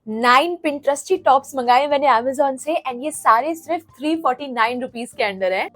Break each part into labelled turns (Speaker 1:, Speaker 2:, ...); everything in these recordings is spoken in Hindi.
Speaker 1: 9 पिंटरेस्टी टॉप्स मंगाए मैंने अमेजोन से एंड ये सारे सिर्फ 349 रुपीज के अंदर है।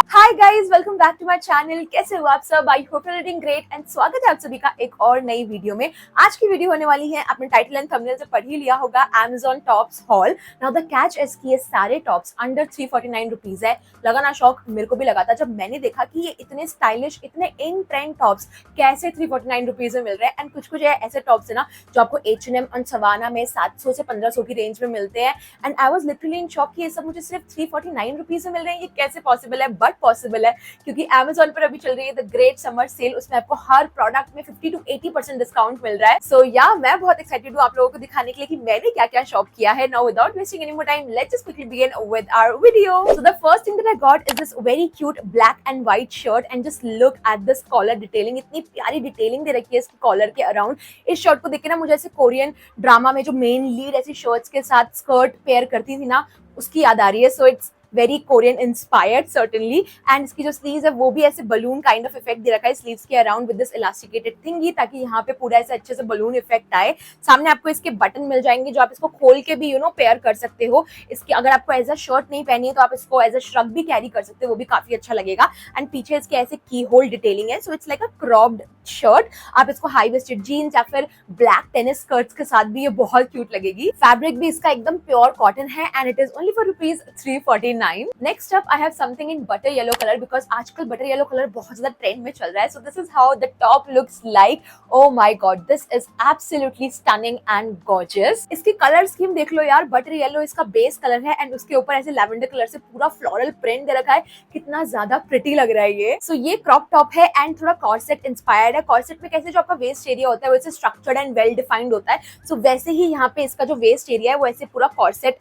Speaker 1: Hi guys, welcome back to my channel. कैसे हो आप सब? I hope you are doing great and स्वागत है आप सभी का एक और नई वीडियो में। आज की वीडियो होने वाली है, आपने टाइटल एंड थंबनेल से पढ़ ही लिया होगा, Amazon tops hall. Now the catch is कि ये सारे टॉप्स अंडर 349 रुपीज है। लगा ना शौक? मेरे को भी लगा था जब मैंने देखा कि ये इतने स्टाइलिश, इतने इन ट्रेंड टॉप्स कैसे 349 रुपीज में मिल रहे हैं। एंड कुछ ऐसे टॉप्स है ना जो आपको H&M और सवाना में 700 से 1500 की रेंज में मिलते हैं। And I was literally in shock कि ये सब मुझे सिर्फ 349 रुपीज में मिल रहे हैं। ये कैसे पॉसिबल है? बट पॉसिबल है क्योंकि Amazon पर अभी चल रही है द ग्रेट समर सेल। उसमें आपको हर प्रोडक्ट में 50 to 80% डिस्काउंट मिल रहा है। सो या मैं बहुत एक्साइटेड हूँ आप लोगों को दिखाने के लिए कि मैंने क्या क्या शॉप किया है। Now without wasting any more time, let's just quickly begin with our video. So the first thing that I got is this very cute black and white shirt and just look at this collar detailing. इतनी प्यारी डिटेलिंग दे रखी है इसकी कॉलर के अराउंड। इस शर्ट को देख के ना मुझे ऐसे कोरियन ड्रामा में जो मेन लीड ऐसी शर्ट्स के साथ स्कर्ट पेयर करती थी ना, उसकी याद आ रही है। So it's very Korean inspired certainly. And इसकी जो स्लीव्स है वो भी ऐसे बलून काइंड ऑफ इफेक्ट दे रखा है स्लीव्स के अराउंड विद दिस इलास्टिकेटेड थिंगी, ताकि यहाँ पे पूरा ऐसे अच्छे से बलून इफेक्ट आए। सामने आपको इसके बटन मिल जाएंगे जो आप इसको खोल के भी पेयर कर सकते हो। इसके अगर आपको एज अ शर्ट नहीं पहनी है तो आप इसको एज अ श्रग भी कैरी कर सकते हो, वो भी काफी अच्छा लगेगा। एंड पीछे इसके ऐसे की होल डिटेलिंग है। So it's like a cropped shirt. आप इसको हाई वेस्टेड जीन्स या फिर ब्लैक टेनिस स्कर्ट्स के साथ भी ये बहुत क्यूट लगेगी। फैब्रिक भी इसका एकदम प्योर कॉटन है and it is only for rupees 349। Next up I have something in butter yellow colour because आजकल बटर येलो कलर बहुत ज्यादा ट्रेंड में चल रहा है। So this is how the top looks like. Oh my God, this is absolutely stunning and gorgeous. इसकी कलर स्कीम देख लो यार। बटर येलो इसका बेस कलर है एंड उसके ऊपर ऐसे लैवेंडर कलर से पूरा फ्लोरल प्रिंट दे रखा है। कितना ज्यादा प्रिटी लग रहा है ये। सो ये क्रॉप टॉप है एंड थोड़ा कॉर्सेट इंस्पायर्ड है। कॉर्सेट में कैसे जो आपका वेस्ट एरिया होता है वैसे स्ट्रक्चर्ड एंड वेल डिफाइंड होता है। सो वैसे ही यहाँ पे इसका जो वेस्ट एरिया है वो ऐसे पूरा कॉर्सेट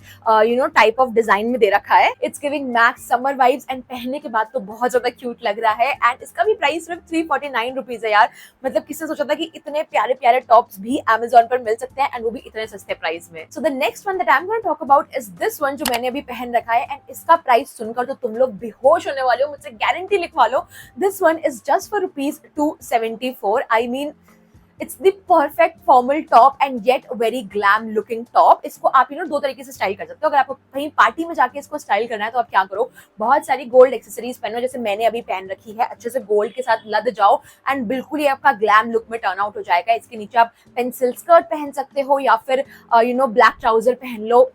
Speaker 1: टाइप ऑफ डिजाइन में दे रखा है। It's giving max summer vibes and पहनने के बाद तो बहुत ज्यादा क्यूट लग रहा है। एंड इसका भी प्राइस सिर्फ 349 रुपीज है यार। मतलब किसने सोचा था कि इतने प्यारे प्यारे टॉप्स भी Amazon पर मिल सकते हैं एंड वो भी इतने सस्ते प्राइस में। So the next one that I am going to talk about is this one जो मैंने अभी पहन रखा है। एंड इसका प्राइस सुनकर तो तुम लोग बेहोश होने वाले हो, मुझसे गारंटी लिखवा लो। This one is just for rupees 274। I mean it's the perfect formal top and yet very glam looking top. इसको आप दो तरीके से स्टाइल कर सकते हो। अगर आपको कहीं पार्टी में जाके इसको स्टाइल करना है तो आप क्या करो, बहुत सारी गोल्ड एक्सेसरीज पहनो जैसे मैंने अभी पहन रखी है। अच्छे से गोल्ड के साथ लद जाओ एंड बिल्कुल ये आपका ग्लैम लुक में टर्न आउट हो जाएगा। इसके नीचे आप पेंसिल स्कर्ट पहन सकते हो या फिर ब्लैक ट्राउजर पहन लो।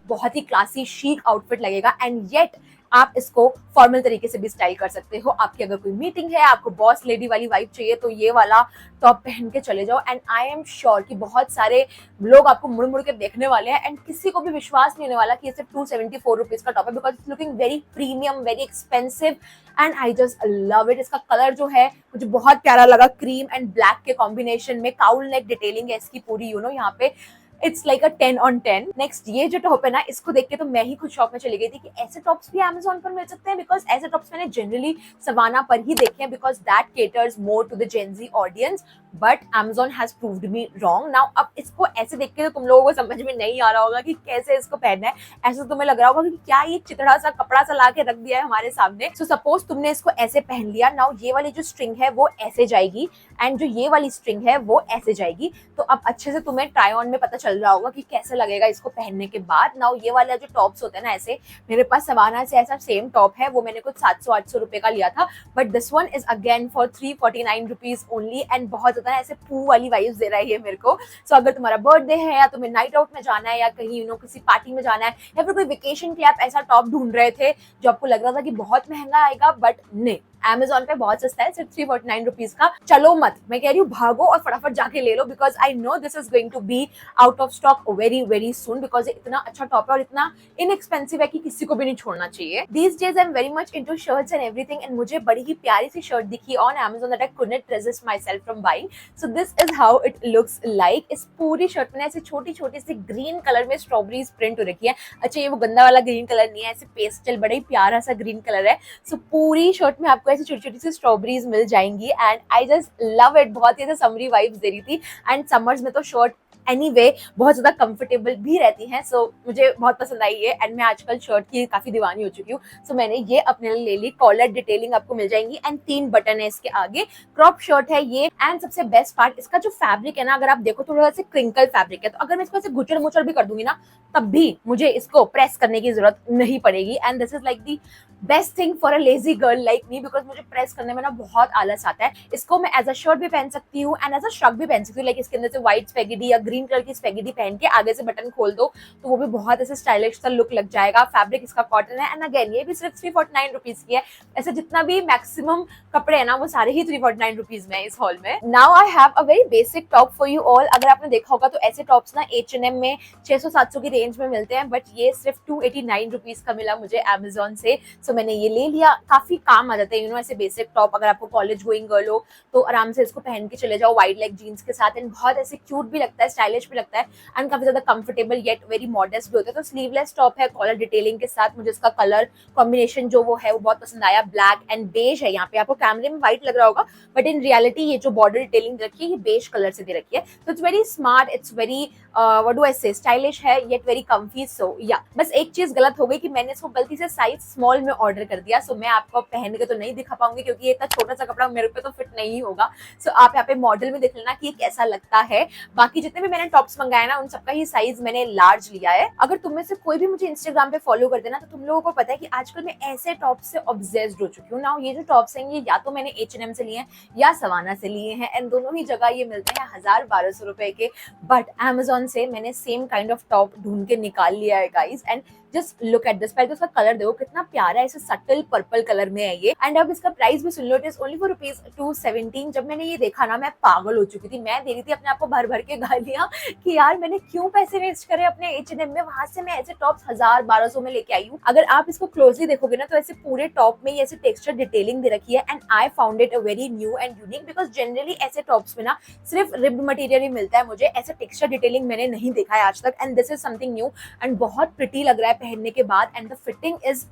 Speaker 1: बहुत ही क्लासी शीक आउटफिट लगेगा एंड येट आप इसको फॉर्मल तरीके से भी स्टाइल कर सकते हो। आपकी अगर कोई मीटिंग है, आपको बॉस लेडी वाली वाइब चाहिए तो ये वाला टॉप पहन के चले जाओ। एंड आई एम श्योर कि बहुत सारे लोग आपको मुड़ मुड़ के देखने वाले हैं एंड किसी को भी विश्वास नहीं होने वाला कि ये सिर्फ 274 रुपीज का टॉप है because it's looking very premium, very expensive and I just love it. इसका कलर जो है मुझे बहुत प्यारा लगा, क्रीम एंड ब्लैक के कॉम्बिनेशन में। काउल नेक डिटेलिंग है इसकी पूरी, यहाँ पे it's like a 10 on 10। Next ये जो टॉप है ना, इसको देख के तो मैं ही खुद शॉप में चली गई थी कि ऐसे टॉप्स भी Amazon पर मिल सकते हैं बिकॉज ऐसे टॉप्स मैंने जनरली सवाना पर ही देखे हैं because that caters more to the Gen Z audience. But Amazon has proved me wrong. Now अब इसको ऐसे देख के तो तुम लोगों को समझ में नहीं आ रहा होगा कि कैसे इसको पहनना है। ऐसे तो तुम्हें लग रहा होगा कि क्या ये चितड़ा सा कपड़ा सा ला के रख दिया है हमारे सामने। सो सपोज तुमने इसको ऐसे पहन लिया। नाउ ये वाली जो स्ट्रिंग है वो ऐसे जाएगी एंड जो ये वाली स्ट्रिंग है वो ऐसे जाएगी। तो अब अच्छे से तुम्हें ट्राई ऑन में पता चल रहा होगा कि कैसे लगेगा इसको पहनने के बाद। नाउ ये वाला जो टॉप्स होते हैं ना, ऐसे मेरे पास सवाना से ऐसा सेम टॉप है, वो मैंने कुछ 700-800 रुपए का लिया था। But this one is again for 349 rupees only and बहुत ज्यादा ऐसे पू वाली वाइब्स दे रहा है ये मेरे को। सो अगर तुम्हारा बर्थडे है या तुम्हें नाइट आउट में जाना है या कहीं किसी पार्टी में जाना है या फिर कोई वेकेशन के लिए आप ऐसा टॉप ढूंढ रहे थे जो आपको लग रहा था कि बहुत महंगा आएगा, बट नहीं, Amazon पे बहुत सस्ता है, सिर्फ 349 रुपीज का। चलो मत, मैं कह रही हूँ भागो और फटाफट जाके ले लो because I know this is going to be out of stock very very soon because इतना अच्छा टॉप है और इतना इनएक्सपेंसिव है कि किसी को भी नहीं छोड़ना चाहिए। These days I am very much into shirts and everything and मुझे बड़ी ही प्यारी सी शर्ट दिखी on Amazon that I couldn't resist my self from buying. So this is how it looks like. इस पूरी शर्ट में ऐसे छोटी छोटी सी ग्रीन कलर में स्ट्रॉबेरीज प्रिंट हो रखी है। अच्छा, ये वो गंदा वाला ग्रीन कलर नहीं है, ऐसे पेस्टल बड़ा ही प्यारा सा ग्रीन कलर है। सो पूरी शर्ट में आपको ऐसी छोटी छोटी सी स्ट्रॉबेरीज मिल जाएंगी and I just love it. बहुत ही समरी वाइब्स दे रही थी एंड समर्स में तो शर्ट एनीवे बहुत ज्यादा कंफर्टेबल भी रहती हैं, सो मुझे बहुत पसंद आई है एंड मैं आजकल शर्ट की काफी दीवानी हो चुकी हूँ। सो मैंने ये अपने लिए ले ली। कॉलर डिटेलिंग आपको मिल जाएंगी एंड 3 बटन है इसके आगे। क्रॉप शर्ट है ये एंड सबसे बेस्ट पार्ट इसका जो फैब्रिक है ना, अगर आप देखो थोड़ा सा क्रिंकल फैब्रिक है, तो अगर मैं इसको ऐसे गुचड़ मुचड़ भी कर दूंगी ना तब भी मुझे इसको प्रेस करने की जरूरत नहीं पड़ेगी। And this is like the best thing for a lazy girl like me, because मुझे प्रेस करने में ना बहुत आलस आता है। इसको मैं एज अ शर्ट भी पहन सकती हूँ एंड एज अ श्रग भी पहन सकती हूँ। लाइक इसके अंदर से व्हाइट स्पेगेटी या ग्रीन कलर की स्पेगेटी पहन के आगे से बटन खोल दो तो वो भी बहुत ऐसे स्टाइलिश सा लुक लग जाएगा। फैब्रिक इसका कॉटन है एंड अगेन ये भी सिर्फ 349 रुपीज की है। ऐसे जितना भी मैक्सिमम कपड़े है ना वो सारे ही 349 रुपीज में इस हॉल में। Now I have a very basic top for you all. अगर आपने देखा होगा तो ऐसे टॉप्स ना H&M में 600-700 की रेंज में मिलते हैं, बट ये सिर्फ 289 रुपीज का मिला मुझे Amazon से। सो मैंने ये ले लिया। काफी काम आ जाता है ऐसे बेसिक टॉप। अगर आपको कॉलेज गोइंग गर्ल हो तो आराम से इसको पहन के चले जाओ वाइड लेग जीन्स के साथ एंड बहुत ऐसे क्यूट भी लगता है, स्टाइलिश भी लगता है एंड काफी ज्यादा कंफर्टेबल येट वेरी मॉडेस्ट भी होता है। तो स्लीवलेस टॉप है कॉलर डिटेलिंग के साथ। मुझे इसका कलर कॉम्बिनेशन जो वो है वो बहुत पसंद आया। ब्लैक एंड बेज है। यहाँ पे आपको कैमरे में व्हाइट लग रहा होगा बट इन रियलिटी ये जो बॉर्डर डिटेलिंग रखी है ये बेज कलर से दे रखी है। तो it's very smart, it's very what do I से, स्टाइलिश है येट वेरी कम्फी। सो या बस एक चीज गलत हो गई कि मैंने इसको गलती से साइज स्मॉल में ऑर्डर कर दिया। सो मैं आपको पहन के तो नहीं दिखा पाऊंगी क्योंकि ये इतना छोटा सा कपड़ा मेरे पे तो फिट नहीं होगा। सो आप यहाँ पे मॉडल में देख लेना कि ये कैसा लगता है। बाकी जितने भी मैंने टॉप्स मंगाए ना उन सबका ही साइज मैंने लार्ज लिया है। अगर तुम में से कोई भी मुझे इंस्टाग्राम पे फॉलो करते ना तो तुम लोगों को पता है कि आजकल मैं ऐसे टॉप से ऑब्सेस्ड हो चुकी हूँ ना। ये जो टॉप्स हैं ये या तो मैंने H&M से लिए हैं या सवाना से लिए हैं एंड दोनों ही जगह ये मिलते हैं 1000-1200 रुपए के। बट Amazon से मैंने सेम काइंड ऑफ टॉप ढूंढ के निकाल लिया है guys and just look at this. पहले तो उसका कलर देखो कितना प्यारा है, ऐसे सटल पर्पल कलर में है ये। एंड अब इसका प्राइस भी सुन लो, इट इज ओनली फॉर ₹217। जब मैंने ये देखा ना मैं पागल हो चुकी थी। मैं दे रही थी अपने आप को भर भर के गालियां कि यार मैंने क्यों पैसे वेस्ट करे अपने H&M में। वहां से मैं ऐसे टॉप्स 1000-1200 में लेके आई हूँ। अगर आप इसको क्लोजली देखोगे ना तो ऐसे पूरे टॉप में ऐसे टेक्सचर डिटेलिंग दे रखी है and I found it a very new and unique because generally ऐसे टॉप्स में ना सिर्फ रिब्ड मटेरियल ही मिलता है। मुझे ऐसे टेक्सचर डिटेलिंग मैंने नहीं देखा है आज तक and this is something new and बहुत प्रिटी लग रहा है पहनने के बाद and the fitting is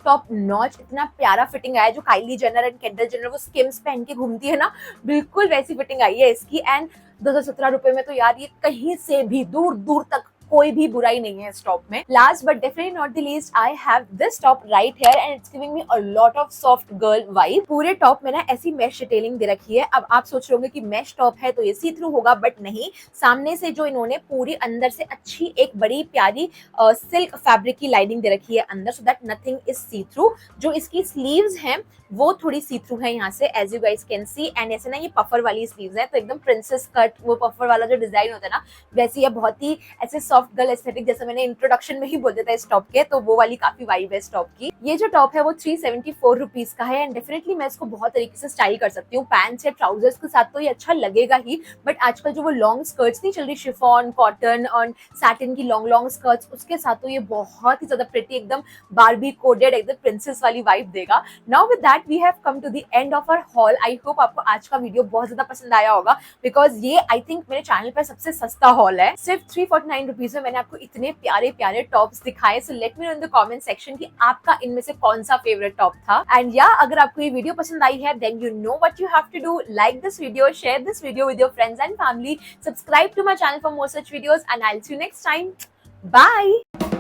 Speaker 1: top notch. इतना प्यारा फिटिंग आया जो Kylie Jenner and Kendall Jenner वो स्किम्स पहन के घूमती है ना, बिल्कुल वैसी फिटिंग आई है इसकी। एंड 217 रुपए में तो यार ये कहीं से भी दूर दूर तक कोई भी बुराई नहीं है इस टॉप में। Last but definitely not the least I have this top right here and it's giving me a lot of soft girl vibe. पूरे टॉप में ना ऐसी मैश डिटेलिंग दे रखी है। अब आप सोच रहे होंगे कि मैश टॉप है तो ये सी थ्रू होगा, बट नहीं। सामने से जो इन्होंने पूरी अंदर से अच्छी एक बड़ी प्यारी सिल्क फैब्रिक की लाइनिंग दे रखी है अंदर, so that nothing is see through. जो इसकी स्लीव्स हैं वो थोड़ी सी थ्रू है यहाँ से as you guys can see. And ऐसे ना ये पफर वाली स्लीव्स है तो एकदम प्रिंसेस कट वो पफर वाला जो डिजाइन होता है ना वैसी है। बहुत ही ऐसे सॉफ्ट गर्ल एस्थेटिक जैसे मैंने इंट्रोडक्शन में ही बोल दिया था इस टॉप के, तो वो वाली काफी वाइब है इस टॉप की। ये जो टॉप है वो 374 रुपीज का है एंड डेफिनेटली मैं इसको बहुत तरीके से स्टाइल कर सकती हूँ। पैंट्स या ट्राउजर्स के साथ तो ये अच्छा लगेगा ही, बट आजकल जो वो लॉन्ग स्कर्ट्स नहीं चल रही शिफॉन कॉटन और सैटिन की लॉन्ग लॉन्ग स्कर्ट्स, उसके साथ तो ये बहुत ही ज्यादा प्रिटी एकदम बार्बी कोडेड एकदम प्रिंसेस वाली वाइब देगा। Now with that we have come to the end of our haul. I hope आपको आज का वीडियो बहुत ज्यादा पसंद आया होगा बिकॉज ये आई थिंक मेरे चैनल पर सबसे सस्ता हॉल है। सिर्फ 349 रुपीज में मैंने आपको इतने प्यारे प्यारे टॉप्स दिखाए। So let me know in the comment section कि आपका इनमें से कौन सा फेवरेट टॉप था। एंड या अगर आपको ये वीडियो पसंद आई है then you know what you have to do, like this video, share this video with your friends and family, subscribe to my channel for more such videos and I will see you next time. Bye.